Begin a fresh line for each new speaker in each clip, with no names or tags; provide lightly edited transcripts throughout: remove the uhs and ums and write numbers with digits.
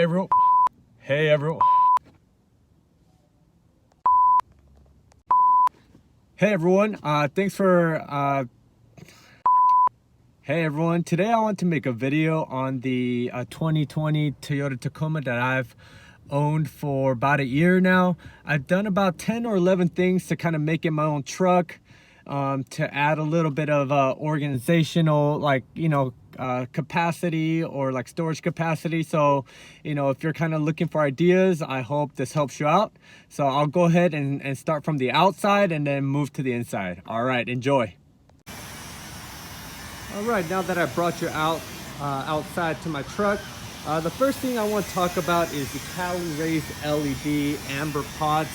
everyone. Hey everyone. Hey everyone. Thanks for Hey everyone. Today I want to make a video on the 2020 Toyota Tacoma that I've owned for about a year now. I've done about 10 or 11 things to kind of make it my own truck, to add a little bit of organizational, like, capacity or like storage capacity. So, if you're kind of looking for ideas, I hope this helps you out. So I'll go ahead and start from the outside and then move to the inside. All right, enjoy. All right, now that I brought you outside to my truck, the first thing I want to talk about is the Caliraised LED amber pods.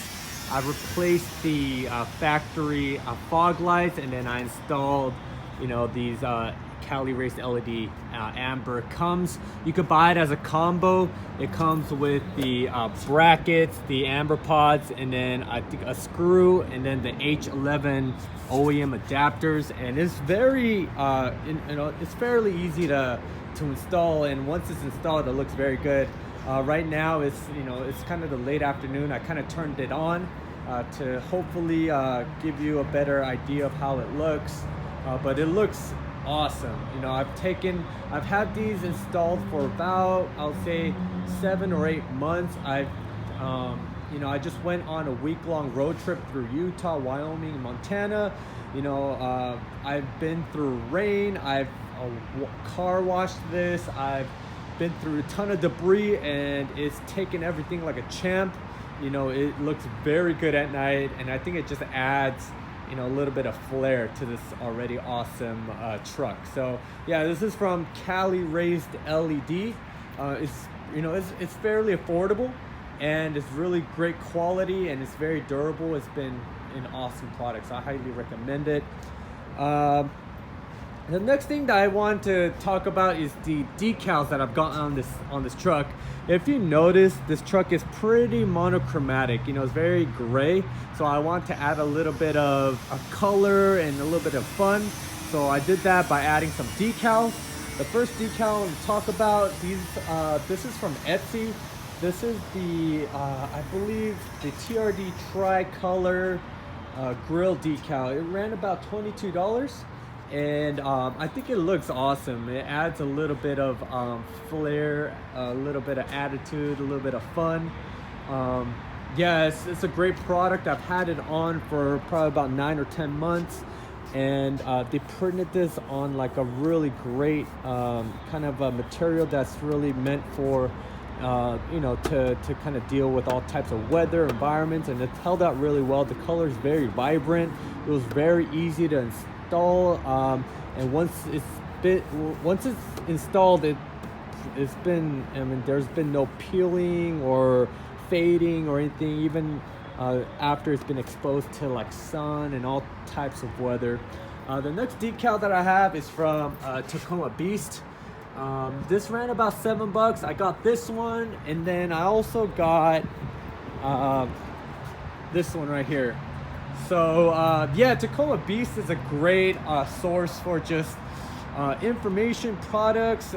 I replaced the factory fog lights, and then I installed, these Caliraised LED amber. You could buy it as a combo. It comes with the brackets, the amber pods, and then I think a screw, and then the H11 OEM adapters. And it's very, it's fairly easy to install. And once it's installed, it looks very good. Right now, it's kind of the late afternoon. I kind of turned it on to hopefully give you a better idea of how it looks. But it looks awesome. I've had these installed for about, I'll say 7 or 8 months. I just went on a week-long road trip through Utah, Wyoming, and Montana. I've been through rain. I've car washed this. I've been through a ton of debris, and it's taken everything like a champ. It looks very good at night, and I think it just adds a little bit of flair to this already awesome truck. So yeah, this is from Caliraised LED. It's fairly affordable, and it's really great quality, and it's very durable. It's been an awesome product, so I highly recommend it. The next thing that I want to talk about is the decals that I've gotten on this truck. If you notice, this truck is pretty monochromatic. It's very gray. So I want to add a little bit of a color and a little bit of fun. So I did that by adding some decals. The first decal I want to talk about, this is from Etsy. This is the, I believe, the TRD Tri-Color grill decal. It ran about $22. And I think it looks awesome. It adds a little bit of flair, a little bit of attitude, a little bit of fun. It's a great product. I've had it on for probably about 9 or 10 months, and they printed this on like a really great kind of a material that's really meant for to kind of deal with all types of weather environments, and it's held out really well. The color is very vibrant. It was very easy to install. And once it's installed, there's been no peeling or fading or anything, even after it's been exposed to like sun and all types of weather. The next decal that I have is from Tacomabeast. This ran about $7. I got this one, and then I also got this one right here. So Tacomabeast is a great source for just information, products.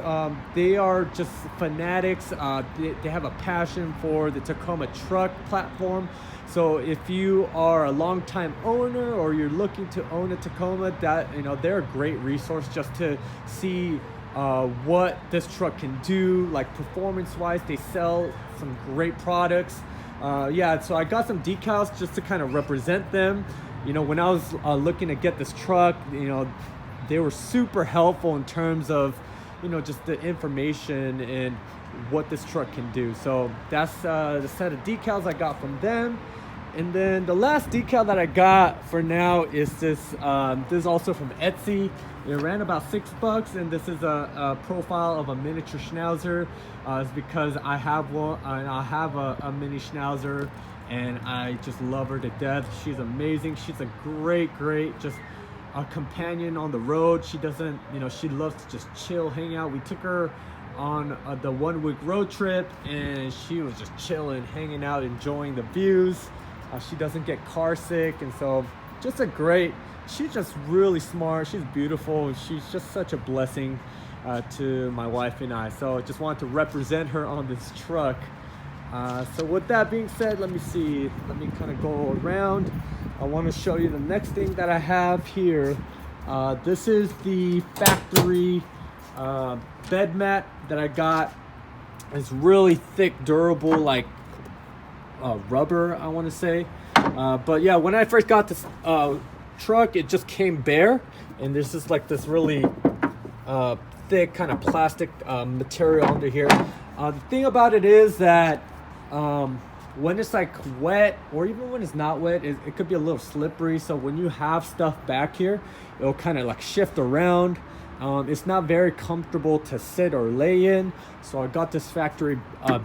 They are just fanatics. They have a passion for the Tacoma truck platform. So if you are a longtime owner or you're looking to own a Tacoma, they're a great resource just to see what this truck can do, like performance-wise. They sell some great products. So I got some decals just to kind of represent them. When I was looking to get this truck, they were super helpful in terms of, just the information and what this truck can do. So that's the set of decals I got from them. And then the last decal that I got for now is this. This is also from Etsy. It ran about $6, and this is a profile of a miniature Schnauzer. It's because I have one, and I have a mini Schnauzer, and I just love her to death. She's amazing. She's a great, just a companion on the road. She doesn't, she loves to just chill, hang out. We took her on the 1-week road trip, and she was just chilling, hanging out, enjoying the views. She doesn't get car sick, and so she's just really smart. She's beautiful. She's just such a blessing. to my wife and I. So I just wanted to represent her on this truck. So with that being said, let me see. Let me kind of go around. I want to show you the next thing that I have here. This is the factory bed mat that I got. It's really thick, durable, like rubber, I want to say. But yeah, when I first got this truck, it just came bare, and there's just like this really thick kind of plastic material under here. The thing about it is that when it's like wet, or even when it's not wet, it could be a little slippery. So when you have stuff back here, it'll kind of like shift around. It's not very comfortable to sit or lay in. So I got this factory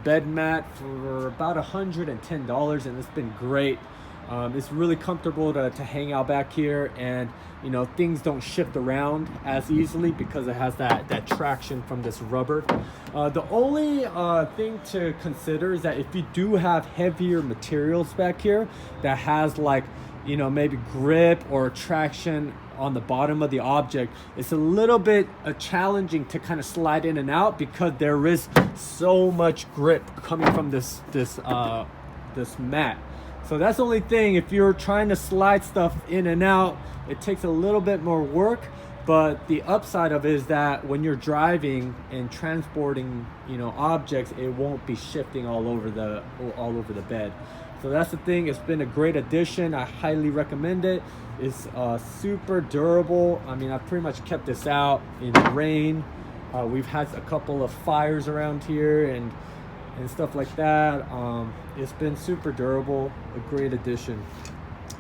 bed mat for about $110, and it's been great. It's really comfortable to hang out back here, and you know, things don't shift around as easily because it has that traction from this rubber. The only thing to consider is that if you do have heavier materials back here that has, like, you know, maybe grip or traction on the bottom of the object, it's a little bit challenging to kind of slide in and out because there is so much grip coming from this mat. So that's the only thing. If you're trying to slide stuff in and out, it takes a little bit more work. But the upside of it is that when you're driving and transporting, you know, objects, it won't be shifting all over the bed. So that's the thing. It's been a great addition. I highly recommend it. It's super durable. I mean, I've pretty much kept this out in the rain. We've had a couple of fires around here and stuff like that. It's been super durable, a great addition.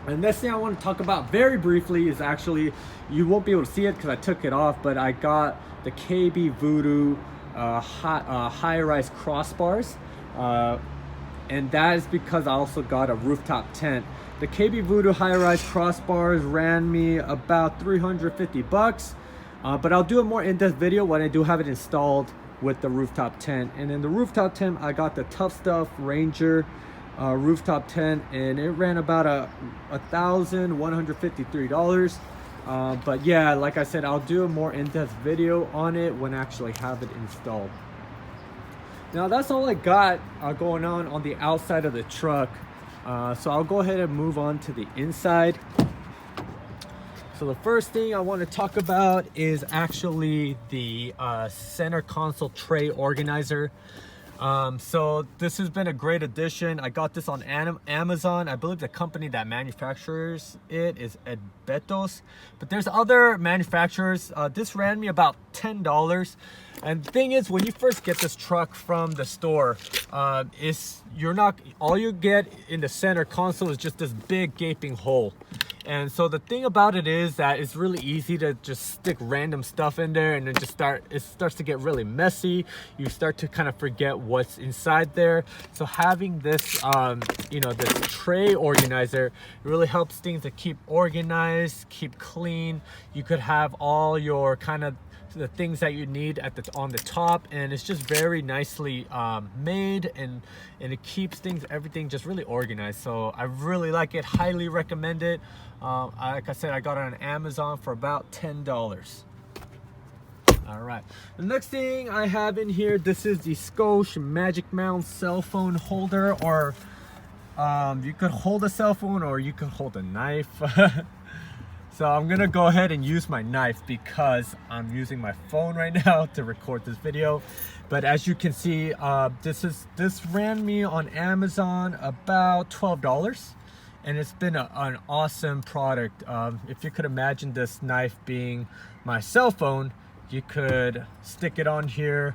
And next thing I want to talk about very briefly is, actually, you won't be able to see it because I took it off, but I got the KB Voodoo high-rise crossbars. And that is because I also got a rooftop tent. The KB Voodoo high-rise crossbars ran me about 350 bucks. But I'll do a more in-depth video when I do have it installed with the rooftop tent. And in the rooftop tent, I got the Tough Stuff Ranger rooftop tent, and it ran about $1,153. But yeah, like I said, I'll do a more in-depth video on it when I actually have it installed. Now that's all I got going on the outside of the truck. So I'll go ahead and move on to the inside. So the first thing I want to talk about is actually the center console tray organizer. So this has been a great addition. I got this on Amazon. I believe the company that manufactures it is Betos, but there's other manufacturers. This ran me about $10. And the thing is, when you first get this truck from the store, all you get in the center console is just this big gaping hole. And so the thing about it is that it's really easy to just stick random stuff in there, and then it starts to get really messy. You start to kind of forget what's inside there. So having this, you know, this tray organizer really helps things to keep organized, keep clean. You could have all your kind of the things that you need on the top, and it's just very nicely made, and it keeps everything just really organized. So I really like it, highly recommend it. Like I said, I got it on Amazon for about $10. All right, the next thing I have in here, this is the Scosche MagicMount cell phone holder, or you could hold a cell phone or you could hold a knife. So I'm gonna go ahead and use my knife because I'm using my phone right now to record this video. But as you can see, this ran me on Amazon about $12, and it's been an awesome product. If you could imagine this knife being my cell phone, you could stick it on here,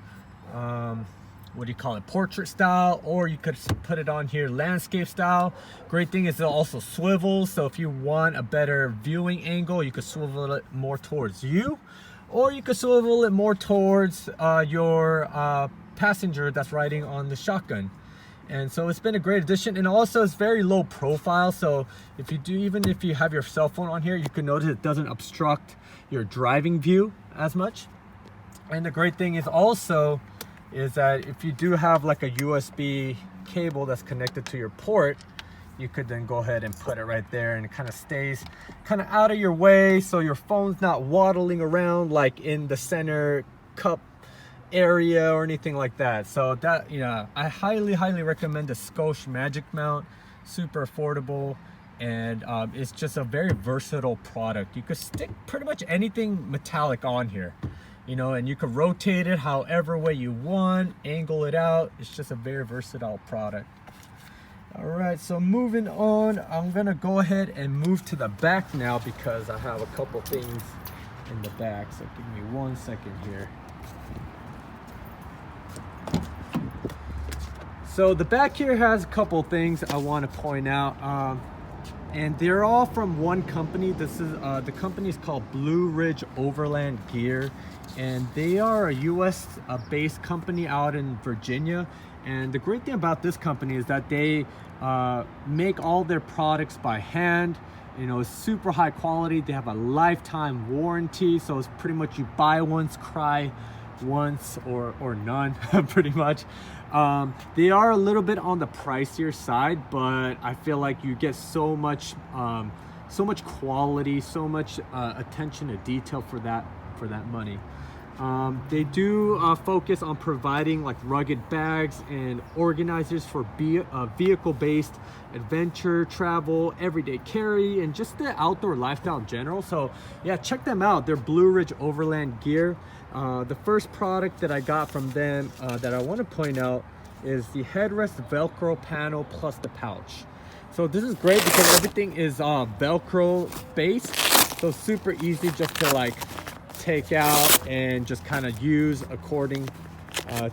what do you call it, portrait style, or you could put it on here landscape style. Great thing is it also swivels, so if you want a better viewing angle, you could swivel it more towards you, or you could swivel it more towards your passenger that's riding on the shotgun. And so it's been a great addition, and also it's very low profile, so even if you have your cell phone on here, you can notice it doesn't obstruct your driving view as much. And the great thing is also is that if you do have like a USB cable that's connected to your port, you could then go ahead and put it right there, and it kind of stays kind of out of your way, so your phone's not waddling around like in the center cup area or anything like that. So that, yeah, I highly recommend the Scosche MagicMount. Super affordable, and it's just a very versatile product. You could stick pretty much anything metallic on here, you know, and you could rotate it however way you want, angle it out. It's just a very versatile product. All right, so moving on, I'm gonna go ahead and move to the back now because I have a couple things in the back. So give me 1 second here. So the back here has a couple things I want to point out, and they're all from one company. This is the company is called Blue Ridge Overland Gear, and they are a US based company out in Virginia. And the great thing about this company is that they make all their products by hand. You know, it's super high quality. They have a lifetime warranty, so it's pretty much you buy once, cry once, or none, pretty much. They are a little bit on the pricier side, but I feel like you get so much quality, so much attention to detail for that money. They do focus on providing like rugged bags and organizers for vehicle-based adventure, travel, everyday carry, and just the outdoor lifestyle in general. So yeah, check them out. They're Blue Ridge Overland Gear. The first product that I got from them that I want to point out is the headrest Velcro panel plus the pouch. So this is great because everything is Velcro based, so super easy just to like take out and just kind of use according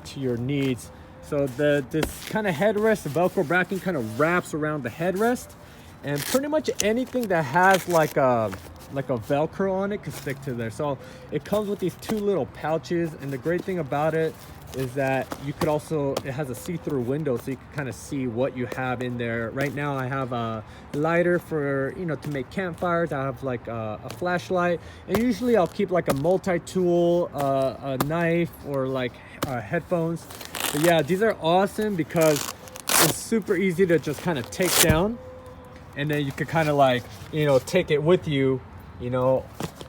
to your needs. So this kind of headrest, the Velcro backing kind of wraps around the headrest, and pretty much anything that has like a Velcro on it can stick to there. So it comes with these two little pouches, and the great thing about it is that you could also, it has a see-through window, so you can kind of see what you have in there. Right now I have a lighter for, you know, to make campfires. I have like a flashlight, and usually I'll keep like a multi-tool, a knife, or like headphones. But yeah, these are awesome because it's super easy to just kind of take down, and then you could kind of like, you know, take it with you, you know.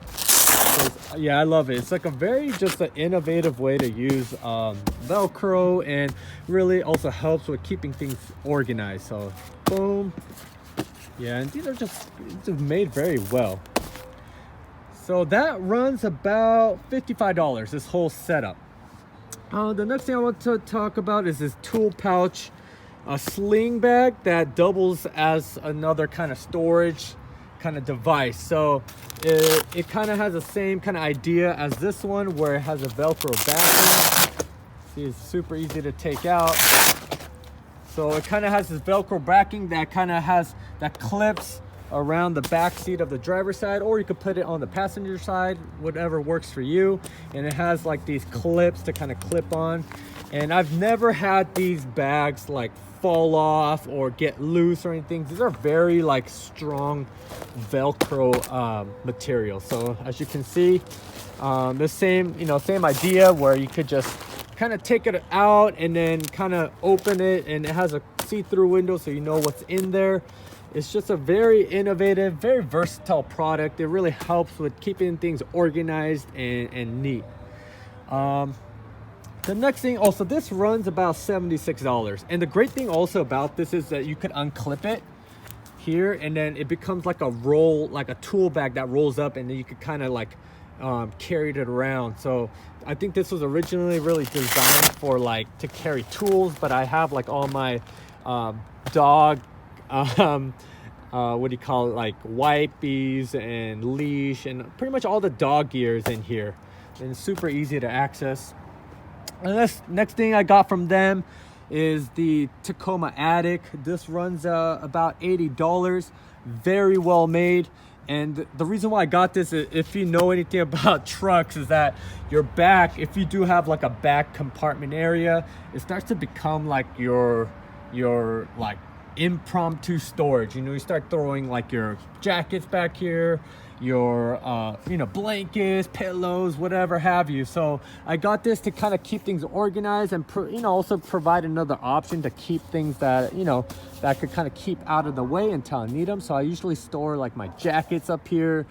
So yeah, I love it. It's like a very just an innovative way to use Velcro, and really also helps with keeping things organized. So boom. Yeah, and these are just made very well. So that runs about $55, this whole setup. The next thing I want to talk about is this tool pouch, a sling bag that doubles as another kind of storage kind of device. So it kind of has the same kind of idea as this one, where it has a Velcro backing. See, it's super easy to take out. So it kind of has this Velcro backing that kind of has, that clips around the back seat of the driver's side, or you could put it on the passenger side, whatever works for you. And it has like these clips to kind of clip on. And I've never had these bags like fall off or get loose or anything. These are very like strong Velcro material. So as you can see, the same idea, where you could just kind of take it out and then kind of open it, and it has a see-through window so you know what's in there. It's just a very innovative, very versatile product. It really helps with keeping things organized and neat. The next thing, also, this runs about $76. And the great thing also about this is that you could unclip it here, and then it becomes like a roll, like a tool bag that rolls up, and then you could kind of like carry it around. So I think this was originally really designed for like to carry tools, but I have like all my dog what do you call it, like wipies and leash and pretty much all the dog gears in here, and it's super easy to access. And this next thing I got from them is the Tacoma Attic. This runs about $80. Very well made. And the reason why I got this is, if you know anything about trucks, is that your back, if you do have like a back compartment area, it starts to become like your like impromptu storage. You know, you start throwing like your jackets back here, your you know, blankets, pillows, whatever have you. So I got this to kind of keep things organized and you know, also provide another option to keep things that, you know, that I could kind of keep out of the way until I need them. So I usually store like my jackets up here,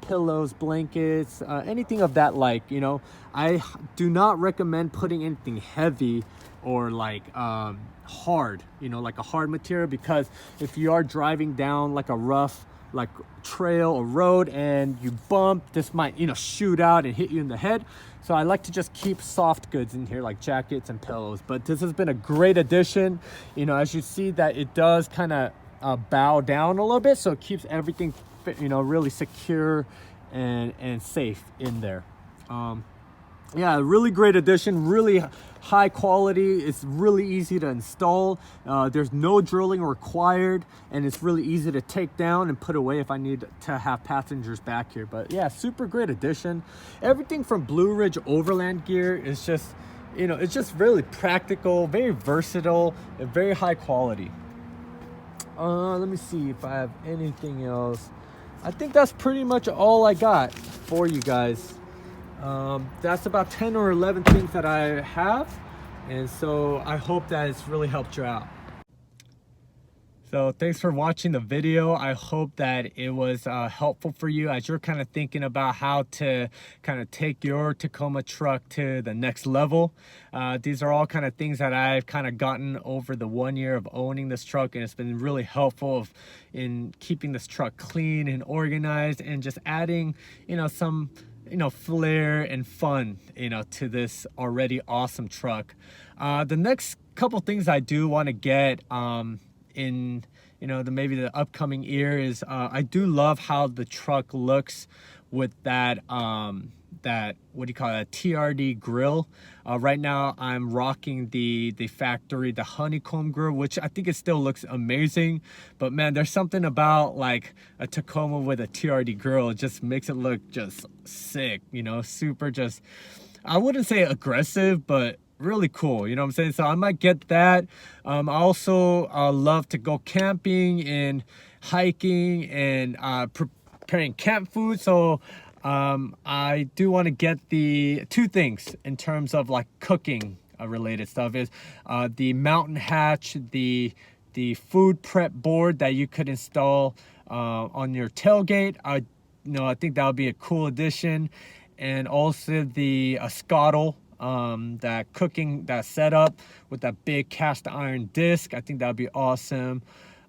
pillows, blankets, anything of that, like, you know. I do not recommend putting anything heavy or like hard, you know, like a hard material, because if you are driving down like a rough like trail or road and you bump, this might, you know, shoot out and hit you in the head. So I like to just keep soft goods in here, like jackets and pillows. But this has been a great addition. You know, as you see that it does kind of bow down a little bit, so it keeps everything, you know, really secure and safe in there. Yeah, really great addition, really high quality. It's really easy to install. There's no drilling required, and it's really easy to take down and put away if I need to have passengers back here. But yeah, super great addition. Everything from Blue Ridge Overland gear is just, you know, it's just really practical, very versatile, and very high quality. Let me see if I have anything else. I think that's pretty much all I got for you guys. That's about 10 or 11 things that I have, and so I hope that it's really helped you out. So thanks for watching the video. I hope that it was helpful for you as you're kind of thinking about how to kind of take your Tacoma truck to the next level. These are all kind of things that I've kind of gotten over the 1 year of owning this truck, and it's been really helpful in keeping this truck clean and organized, and just adding, you know, some, you know, flair and fun, you know, to this already awesome truck. The next couple things I do want to get in, you know, maybe the upcoming year is I do love how the truck looks with that that, what do you call it, TRD grill. Right now I'm rocking the factory, the honeycomb grill, which I think it still looks amazing. But man, there's something about like a Tacoma with a TRD grill. It just makes it look just sick, you know, super, just, I wouldn't say aggressive, but really cool, you know what I'm saying? So I might get that. I also love to go camping and hiking and preparing camp food. So I do want to get the two things in terms of like cooking related stuff is the mountain hatch, the food prep board that you could install on your tailgate. I think that would be a cool addition. And also the scuttle, that setup with that big cast iron disc. I think that would be awesome.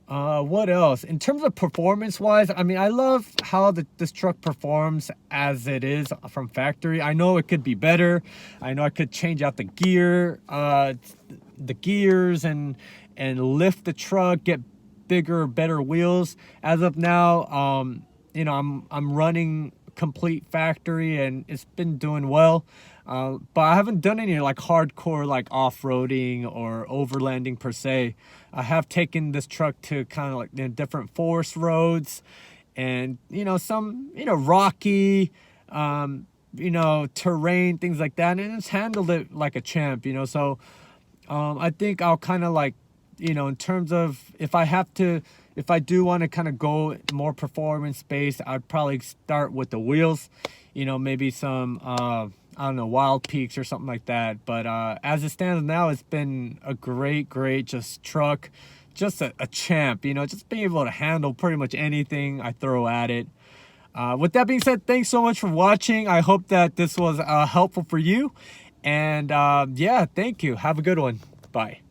What else? In terms of performance wise, I mean, I love how this truck performs as it is from factory. I know it could be better. I know I could change out the gears and lift the truck, get bigger, better wheels. As of now, you know, I'm running complete factory and it's been doing well. But I haven't done any like hardcore like off-roading or overlanding per se. I have taken this truck to kind of like the different forest roads and, you know, some, you know, rocky, you know, terrain, things like that. And it's handled it like a champ, you know. So I think I'll kind of like, you know, in terms of if I do want to kind of go more performance based, I'd probably start with the wheels, you know, maybe some, I don't know, Wild Peaks or something like that. But as it stands now, it's been a great just truck, just a champ, you know, just being able to handle pretty much anything I throw at it. With that being said, thanks so much for watching. I hope that this was helpful for you. And yeah, thank you. Have a good one. Bye.